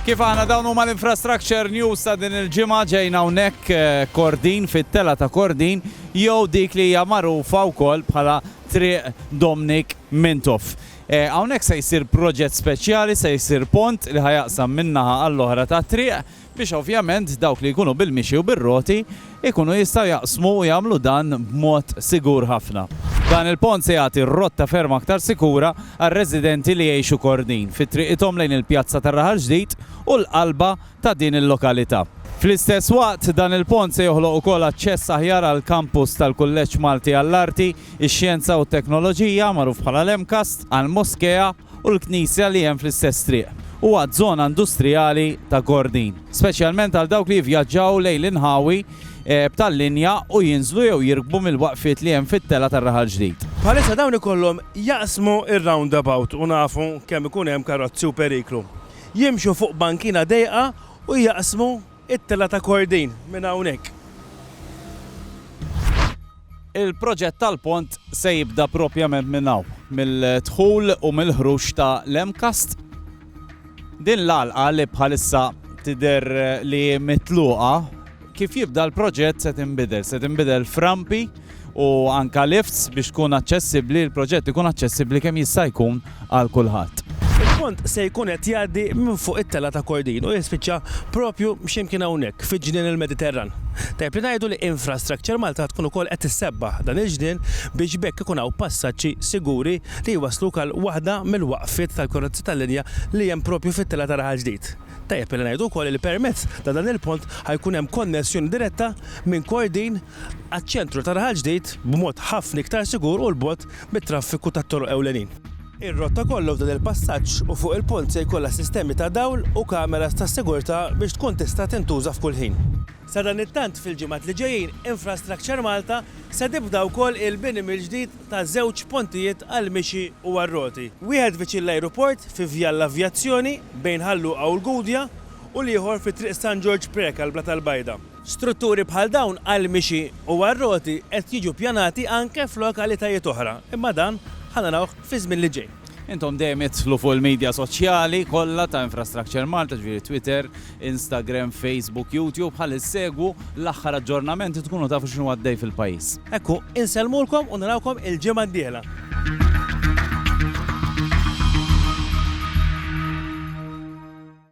Kif aħna dawn huma l-infrastructure news ta' din il-ġimgħa ġejna hawnhekk Kordin fit-tela ta' Kordin jew dik li hija magħrufa wkoll bħala Triq Domnik Mintoff. Hawnhekk se jsir proġett speċjali, se jsir pont li ħajaqsam min-naħa għall-oħra ta' triq biex ovvjament dawk li jkunu bil-mixi u bir-roti ikunu jistgħu jaqsmu u jagħmlu dan b'mod sigur ħafna. Dan il-pont se jagħti rotta ferm aktar sikura għar-residenti li jgħixu Kordin fit-triqithom lejn il-pjazza tar-Raħal Ġdid u l-qalba ta' din il-lokalità. Fl-istess waqt dan il-pont se joħloq ukoll aċċess aħjar għal kampus tal-Kulleġġ Malti għall-Arti, ix-Xjenza u t-Teknoloġija magħruf bħala l-Emkast, għall-Moskea u l-Knisja li hemm fl-istess triq. U għad-żona industrijali ta' Kordin, speċjalment għal dawk li jvjaġġaw lejn l-inħawi b'tal-linja u jinżlu jew jirkbu mill-waqfiet li hemm fit-tela tar-Raħal Ġdid. Bħalissa dawn ikollhom jaqsmu ir-roundabout u nafu kemm ikun hemm karozzi u periklu. Jimxu fuq bankina dejqa u jaqsmu it-tela ta' Kordin minn hawnhekk. Il-proġett tal-pont se jibda propjament minn hawn, mill-dħul u mill-ħruġ ta' l-Emkast. Din l-għalqa li bħalissa tidher li mitluqa kif jibda l-proġett se tinbidel f'rampi u anka lifts biex tkun aċċessibbli, l-proġett ikun aċċessibbli kemm jista' jkun għal kulħadd. Il-pont se jkun qed jgħaddi minn fuq it-tela ta' Kordin u jispiċċa propju x'imkien hawnhekk fiġ-ġnien il-Mediterran. Tajb li ngħidu li infrastructure Malta tkun ukoll qed tissebbaħ dan il-ġnien biex bekk ikun hawn passaġġi siguri li jwasslu għal waħda mill-waqfiet tal-karozzi tal-linja li hemm propju fit-tela ta' Raħal Ġdid. Tajjeb li ngħidu wkoll li permezz ta' dan il-pont ħajkun hemm konnessjoni diretta minn Kordin għaċ-ċentru ta' Raħal Ġdid b'mod ħafna iktar sigur u l-bogħod bit-traffiku tat-toroq ewlenin. Ir-rotta kollu f'dan il-passaġġ u fuq il-pont se jkollha sistemi ta' dawl u kameras ta' sigurtà biex tkun tista' tintuża f'kull ħin. Sa dan it-tant fil-ġimgħat li ġejjin Infrastructure Malta se tibda wkoll il-bini mill-ġdid ta' żewġ pontijiet għall-mixi u għar-roti. Wieħed viċin l-ajruport fi vja l-Avjazzjoni bejn Ħalluqa u l-Gudja u l-ieħor fi triq San George Prek għal Bla tal-Bajda. Strutturi bħal dawn għall-mixi u għar-roti qed jiġu pjanati anke f'lokalitajiet oħra, imma dan ħanarawh fi żmien li ġej. Intom dejjem idħlu fuq il-medja soċjali kollha ta' Infrastructure Malta, ġifieri Twitter, Instagram, Facebook, YouTube, ħalli issegwu l-aħħar aġġornamenti tkunu tafu x'inhu għaddej fil-pajjiż. Ekku, inselmulkom u narawkom il-ġimgħa d-dieħla.